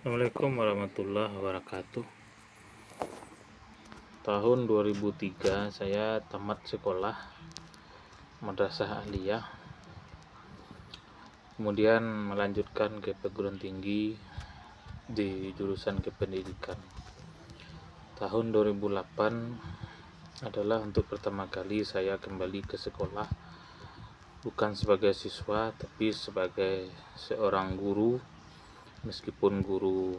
Assalamualaikum warahmatullahi wabarakatuh. Tahun 2003 saya tamat sekolah Madrasah Aliyah, kemudian melanjutkan ke perguruan tinggi di jurusan kependidikan. Tahun 2008 adalah untuk pertama kali saya kembali ke sekolah, bukan sebagai siswa tapi sebagai seorang guru, meskipun guru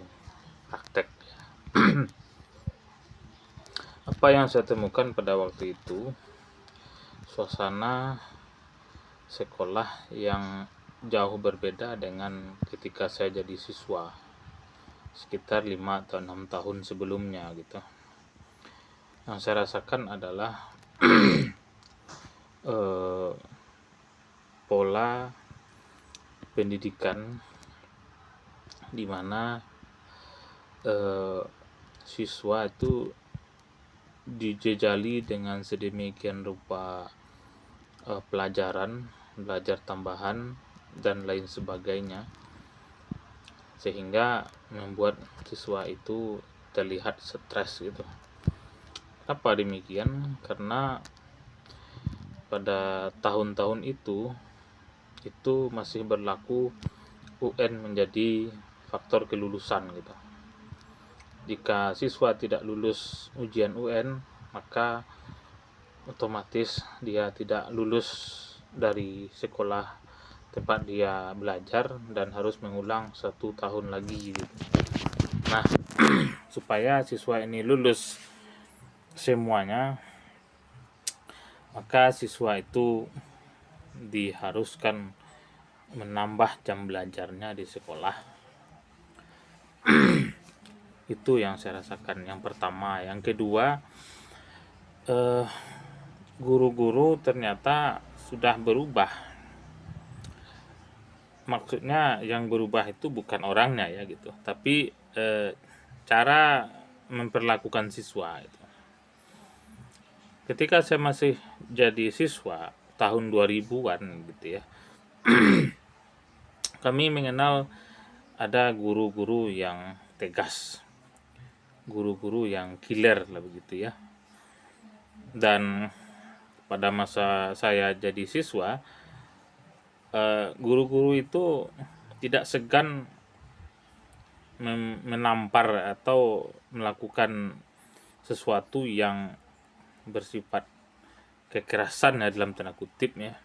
praktek. Apa yang saya temukan pada waktu itu, suasana sekolah yang jauh berbeda dengan ketika saya jadi siswa sekitar 5 atau 6 tahun sebelumnya gitu. Yang saya rasakan adalah pola pendidikan di mana siswa itu dijejali dengan sedemikian rupa pelajaran, belajar tambahan dan lain sebagainya, sehingga membuat siswa itu terlihat stres gitu. Kenapa demikian? Karena pada tahun-tahun itu masih berlaku UN menjadi faktor kelulusan gitu. Jika siswa tidak lulus ujian UN, maka otomatis dia tidak lulus dari sekolah tempat dia belajar dan harus mengulang 1 tahun lagi gitu. Nah, supaya siswa ini lulus semuanya, maka siswa itu diharuskan menambah jam belajarnya di sekolah. Itu yang saya rasakan yang pertama. Yang kedua, guru-guru ternyata sudah berubah. Maksudnya yang berubah itu bukan orangnya ya gitu, tapi cara memperlakukan siswa itu. Ketika saya masih jadi siswa tahun 2000-an gitu ya, kami mengenal ada guru-guru yang tegas, guru-guru yang killer lah begitu ya. Dan pada masa saya jadi siswa, guru-guru itu tidak segan menampar atau melakukan sesuatu yang bersifat kekerasan ya, dalam tanda kutip ya,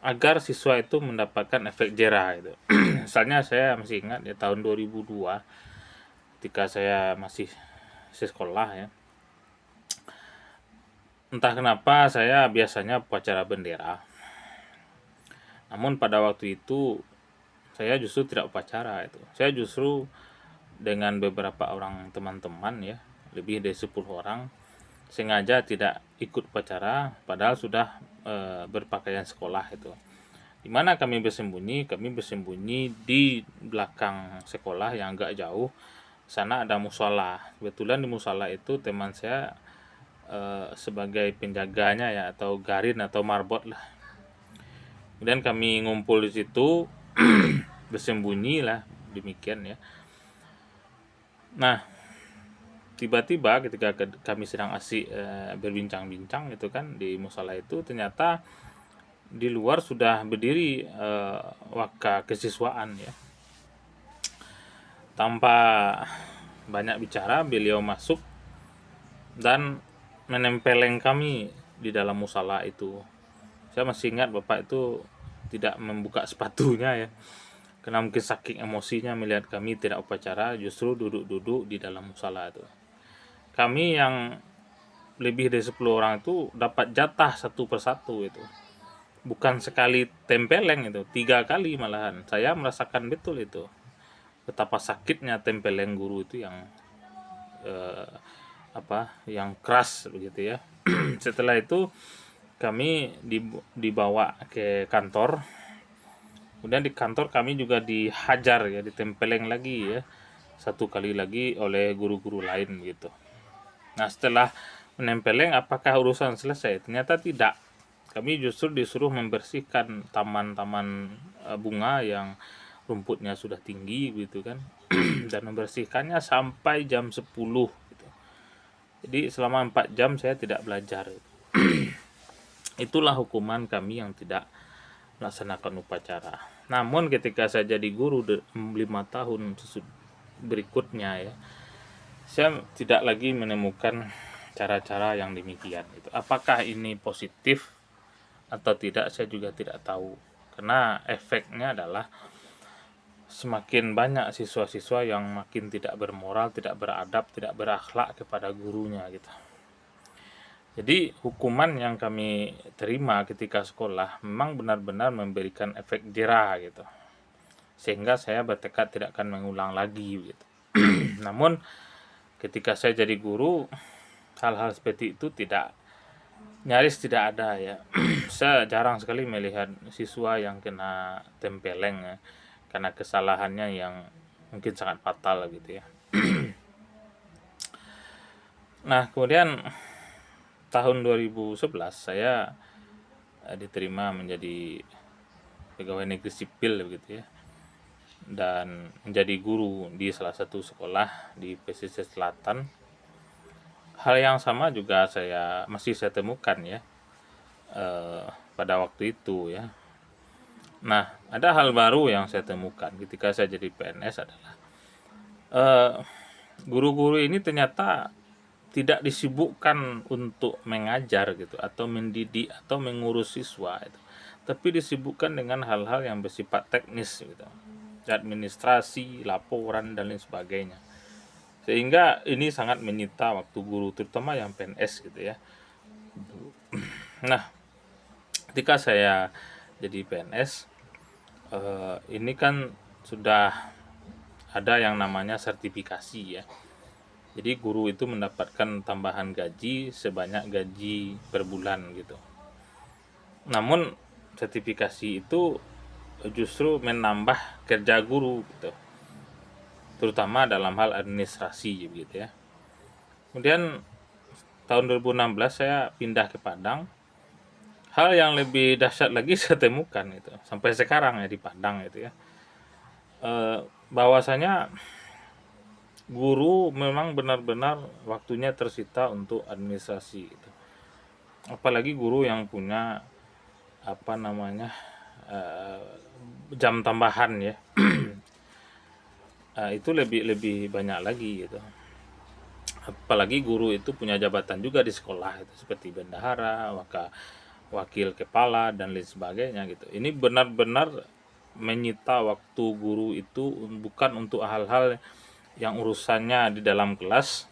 agar siswa itu mendapatkan efek jera itu. Misalnya saya masih ingat ya, tahun 2002 ketika saya masih sekolah ya, entah kenapa saya biasanya upacara bendera. Namun pada waktu itu saya justru tidak upacara itu. Saya justru dengan beberapa orang teman-teman ya, lebih dari 10 orang, sengaja tidak ikut upacara padahal sudah berpakaian sekolah itu. Di mana kami bersembunyi? Kami bersembunyi di belakang sekolah yang agak jauh. Sana ada musola. Kebetulan di musola itu teman saya sebagai penjaganya ya, atau garin atau marbot lah. Kemudian kami ngumpul di situ bersembunyi lah, demikian ya. Nah, tiba-tiba ketika kami sedang asik berbincang-bincang itu kan di musola itu, ternyata di luar sudah berdiri waka kesiswaan ya. Tanpa banyak bicara, beliau masuk dan menempeleng kami di dalam musola itu. Saya masih ingat bapak itu tidak membuka sepatunya ya, karena mungkin saking emosinya melihat kami tidak upacara, justru duduk-duduk di dalam musola itu. Kami yang lebih dari 10 orang itu dapat jatah satu persatu itu. Bukan sekali tempeleng itu, 3 kali malahan. Saya merasakan betul itu, betapa sakitnya tempeleng guru itu yang yang keras begitu ya. Setelah itu kami dibawa ke kantor. Kemudian di kantor kami juga dihajar ya, ditempeleng lagi ya, 1 kali lagi oleh guru-guru lain gitu. Nah, setelah menempeleng, apakah urusan selesai? Ternyata tidak. Kami justru disuruh membersihkan taman-taman bunga yang rumputnya sudah tinggi gitu kan. Dan membersihkannya sampai jam 10 gitu. Jadi selama 4 jam saya tidak belajar. Itulah hukuman kami yang tidak melaksanakan upacara. Namun ketika saya jadi guru 5 tahun berikutnya ya, saya tidak lagi menemukan cara-cara yang demikian gitu. Apakah ini positif atau tidak saya juga tidak tahu. Karena efeknya adalah semakin banyak siswa-siswa yang makin tidak bermoral, tidak beradab, tidak berakhlak kepada gurunya gitu. Jadi hukuman yang kami terima ketika sekolah memang benar-benar memberikan efek jera gitu. Sehingga saya bertekad tidak akan mengulang lagi gitu. Namun ketika saya jadi guru, hal-hal seperti itu nyaris tidak ada ya. Saya jarang sekali melihat siswa yang kena tempeleng ya, karena kesalahannya yang mungkin sangat fatal gitu ya. Nah, kemudian tahun 2011 saya diterima menjadi pegawai negeri sipil begitu ya, dan menjadi guru di salah satu sekolah di pesisir selatan. Hal yang sama juga masih saya temukan ya pada waktu itu ya. Nah, ada hal baru yang saya temukan ketika saya jadi PNS adalah guru-guru ini ternyata tidak disibukkan untuk mengajar gitu atau mendidik atau mengurus siswa itu, tapi disibukkan dengan hal-hal yang bersifat teknis gitu, administrasi, laporan dan lain sebagainya. Sehingga ini sangat menyita waktu guru, terutama yang PNS gitu ya. Nah, ketika saya jadi PNS, ini kan sudah ada yang namanya sertifikasi ya. Jadi guru itu mendapatkan tambahan gaji sebanyak gaji per bulan gitu. Namun sertifikasi itu justru menambah kerja guru gitu, terutama dalam hal administrasi gitu ya. Kemudian tahun 2016 saya pindah ke Padang. Hal yang lebih dahsyat lagi saya temukan itu sampai sekarang ya di Padang itu ya. Bahwasanya guru memang benar-benar waktunya tersita untuk administrasi gitu. Apalagi guru yang punya apa namanya jam tambahan ya. Itu lebih banyak lagi gitu. Apalagi guru itu punya jabatan juga di sekolah itu seperti bendahara, wakil kepala dan lain sebagainya gitu. Ini benar-benar menyita waktu guru itu bukan untuk hal-hal yang urusannya di dalam kelas,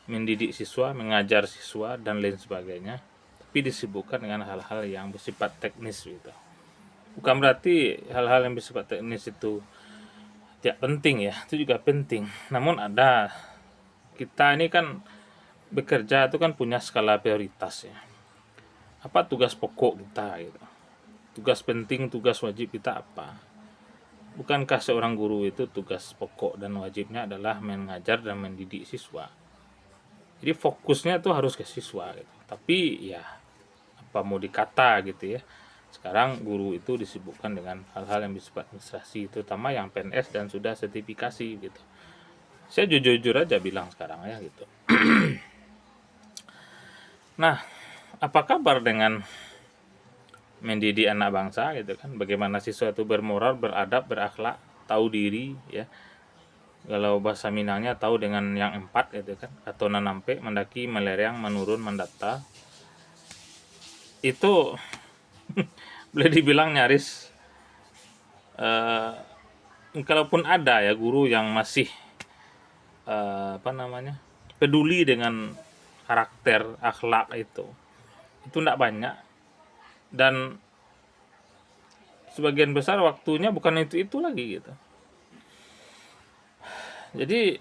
mendidik siswa, mengajar siswa dan lain sebagainya, tapi disibukkan dengan hal-hal yang bersifat teknis gitu. Bukan berarti hal-hal yang bersifat teknis itu tidak penting ya, itu juga penting. Namun kita ini kan bekerja itu kan punya skala prioritas ya. Apa tugas pokok kita gitu. Tugas penting, tugas wajib kita apa? Bukankah seorang guru itu tugas pokok dan wajibnya adalah mengajar dan mendidik siswa? Jadi fokusnya itu harus ke siswa gitu. Tapi ya apa mau dikata gitu ya. Sekarang guru itu disibukkan dengan hal-hal yang bersifat administrasi, terutama yang PNS dan sudah sertifikasi gitu. Saya jujur-jujur aja bilang sekarang ya gitu. Nah, apa kabar dengan mendidik anak bangsa gitu kan? Bagaimana siswa itu bermoral, beradab, berakhlak, tahu diri ya. Kalau bahasa Minangnya tahu dengan yang empat gitu kan, atau nanampe, mendaki, melereng, menurun, mendata. Itu boleh dibilang nyaris kalaupun ada ya guru yang masih peduli dengan karakter akhlak itu tidak banyak, dan sebagian besar waktunya bukan itu lagi gitu. Jadi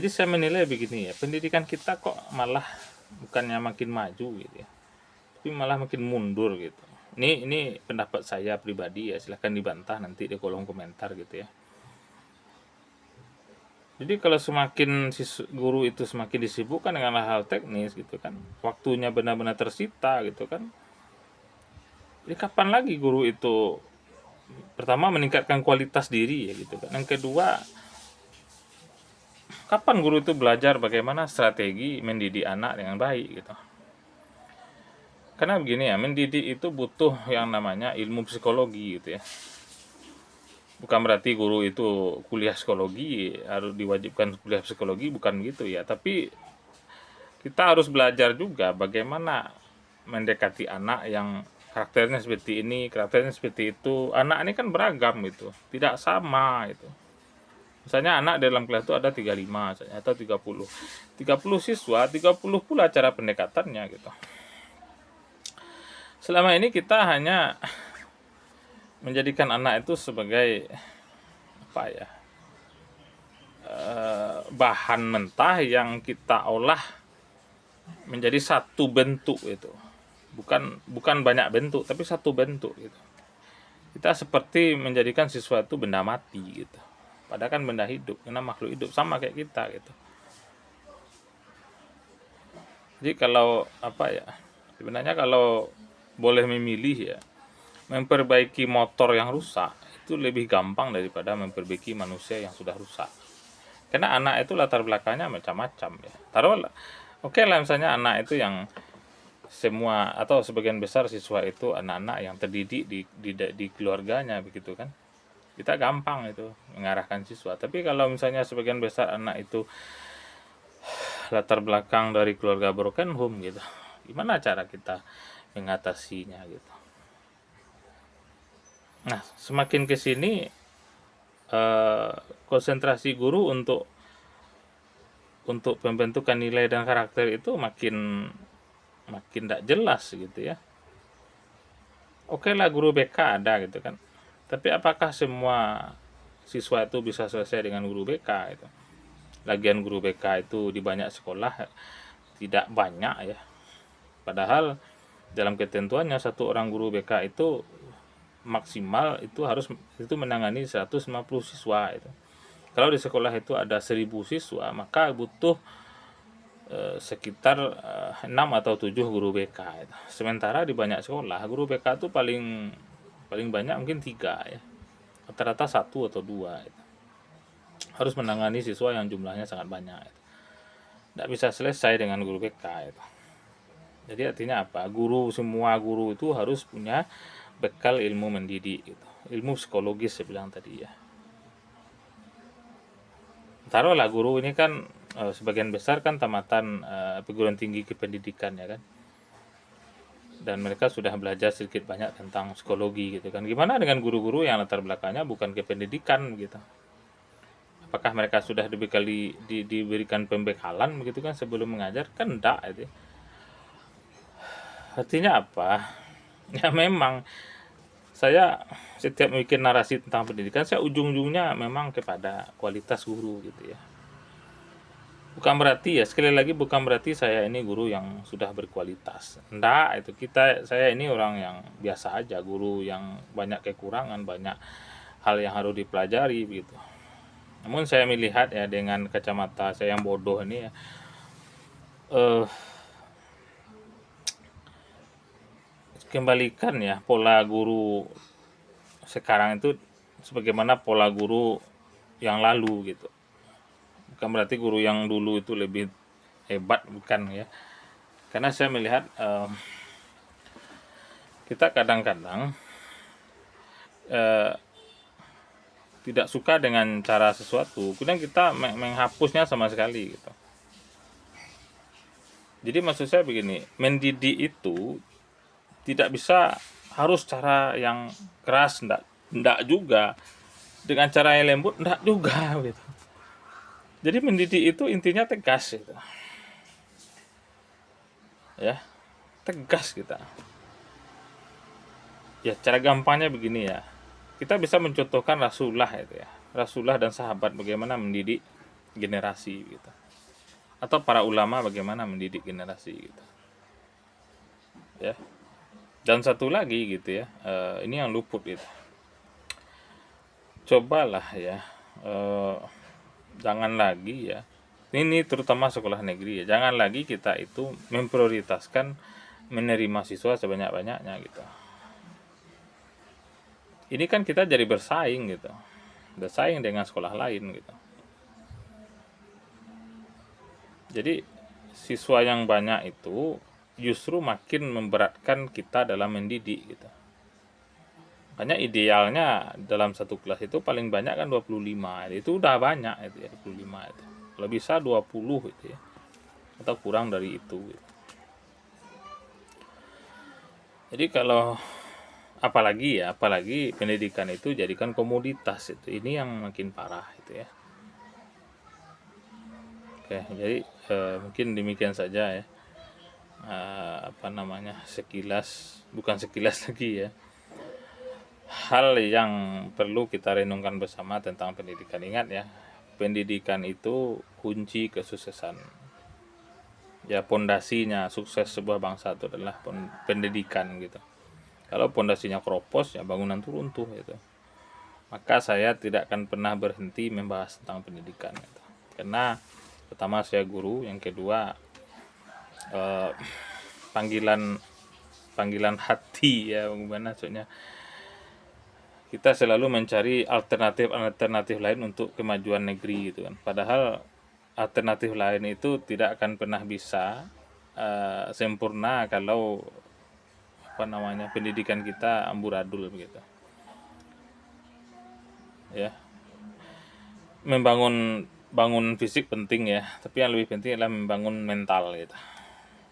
saya menilai begini ya, pendidikan kita kok malah bukannya makin maju gitu ya, tapi malah makin mundur gitu. Ini pendapat saya pribadi ya, silahkan dibantah nanti di kolom komentar gitu ya. Jadi kalau semakin guru itu semakin disibukkan dengan hal-hal teknis gitu kan, waktunya benar-benar tersita gitu kan. Jadi kapan lagi guru itu pertama meningkatkan kualitas diri ya gitu kan. Yang kedua, kapan guru itu belajar bagaimana strategi mendidik anak dengan baik gitu. Karena begini ya, mendidik itu butuh yang namanya ilmu psikologi gitu ya. Bukan berarti guru itu kuliah psikologi, harus diwajibkan kuliah psikologi, bukan gitu ya. Tapi kita harus belajar juga bagaimana mendekati anak yang karakternya seperti ini, karakternya seperti itu. Anak ini kan beragam gitu, tidak sama itu. Misalnya anak dalam kelas itu ada 35 misalnya, atau 30. 30 siswa, 30 pula cara pendekatannya gitu. Selama ini kita hanya menjadikan anak itu sebagai apa ya? Bahan mentah yang kita olah menjadi satu bentuk itu. Bukan banyak bentuk, tapi satu bentuk gitu. Kita seperti menjadikan siswa itu benda mati gitu. Padahal kan benda hidup, karena makhluk hidup sama kayak kita gitu. Jadi kalau apa ya? Sebenarnya kalau boleh memilih ya, memperbaiki motor yang rusak itu lebih gampang daripada memperbaiki manusia yang sudah rusak. Karena anak itu latar belakangnya macam-macam ya. Taruhlah, oke lah misalnya anak itu yang semua atau sebagian besar siswa itu anak-anak yang terdidik di keluarganya begitu kan. Kita gampang itu mengarahkan siswa. Tapi kalau misalnya sebagian besar anak itu latar belakang dari keluarga broken home gitu, gimana cara kita mengatasinya gitu. Nah, semakin ke sini konsentrasi guru untuk pembentukan nilai dan karakter itu makin tidak jelas gitu ya. Oke lah guru BK ada gitu kan. Tapi apakah semua siswa itu bisa selesai dengan guru BK itu? Lagian guru BK itu di banyak sekolah tidak banyak ya. Padahal dalam ketentuannya satu orang guru BK itu maksimal itu menangani 150 siswa itu. Kalau di sekolah itu ada 1000 siswa, maka butuh sekitar 6 atau 7 guru BK itu. Sementara di banyak sekolah guru BK itu paling banyak mungkin 3 ya. Rata-rata 1 atau 2 itu. Harus menangani siswa yang jumlahnya sangat banyak itu. Tidak bisa selesai dengan guru BK itu. Jadi artinya apa? Semua guru itu harus punya bekal ilmu mendidik gitu. Ilmu psikologis saya bilang tadi ya. Taruhlah guru ini kan sebagian besar kan tamatan perguruan tinggi kependidikan ya kan. Dan mereka sudah belajar sedikit banyak tentang psikologi gitu kan. Gimana dengan guru-guru yang latar belakangnya bukan kependidikan gitu? Apakah mereka sudah diberikan pembekalan begitu kan sebelum mengajar? Kan enggak itu. Artinya apa? Ya memang saya setiap bikin narasi tentang pendidikan saya ujung-ujungnya memang kepada kualitas guru gitu ya. Bukan berarti ya, sekali lagi bukan berarti saya ini guru yang sudah berkualitas. Enggak, itu saya ini orang yang biasa aja, guru yang banyak kekurangan, banyak hal yang harus dipelajari begitu. Namun saya melihat ya dengan kacamata saya yang bodoh ini ya, kembalikan ya pola guru sekarang itu sebagaimana pola guru yang lalu gitu. Bukan berarti guru yang dulu itu lebih hebat, bukan ya. Karena saya melihat kita kadang-kadang tidak suka dengan cara sesuatu, kemudian kita menghapusnya sama sekali gitu. Jadi maksud saya begini, mendidik itu tidak bisa harus cara yang keras, enggak juga. Dengan cara yang lembut, enggak juga gitu. Jadi mendidik itu intinya tegas gitu. Ya, tegas kita. Ya, cara gampangnya begini ya. Kita bisa mencontohkan Rasulullah itu ya. Rasulullah dan sahabat bagaimana mendidik generasi gitu. Atau para ulama bagaimana mendidik generasi gitu. Ya. Dan satu lagi gitu ya. Ini yang luput itu. Cobalah ya. Jangan lagi ya. Ini terutama sekolah negeri ya. Jangan lagi kita itu memprioritaskan menerima siswa sebanyak-banyaknya gitu. ini kan kita jadi bersaing gitu, bersaing dengan sekolah lain gitu. Jadi siswa yang banyak itu justru makin memberatkan kita dalam mendidik gitu. Makanya idealnya dalam satu kelas itu paling banyak kan 25, itu udah banyak itu ya, 25 itu. Kalau bisa 20 itu ya, atau kurang dari itu gitu. Jadi kalau apalagi pendidikan itu jadikan komoditas, itu ini yang makin parah itu ya. Oke, jadi mungkin demikian saja ya. Sekilas, bukan sekilas lagi ya, hal yang perlu kita renungkan bersama tentang pendidikan. Ingat ya, pendidikan itu kunci kesuksesan. Ya, pondasinya sukses sebuah bangsa itu adalah pendidikan gitu. Kalau pondasinya keropos, ya bangunan itu runtuh gitu. Maka saya tidak akan pernah berhenti membahas tentang pendidikan gitu. Karena pertama saya guru, yang kedua eh, panggilan hati ya, bagaimana maksudnya, kita selalu mencari alternatif lain untuk kemajuan negeri gitu kan. Padahal alternatif lain itu tidak akan pernah bisa sempurna kalau pendidikan kita amburadul begitu. Ya, bangun fisik penting ya, tapi yang lebih penting adalah membangun mental gitu.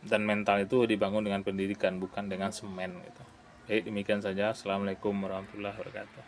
Dan mental itu dibangun dengan pendidikan, bukan dengan semen gitu. Baik, demikian saja. Assalamualaikum warahmatullahi wabarakatuh.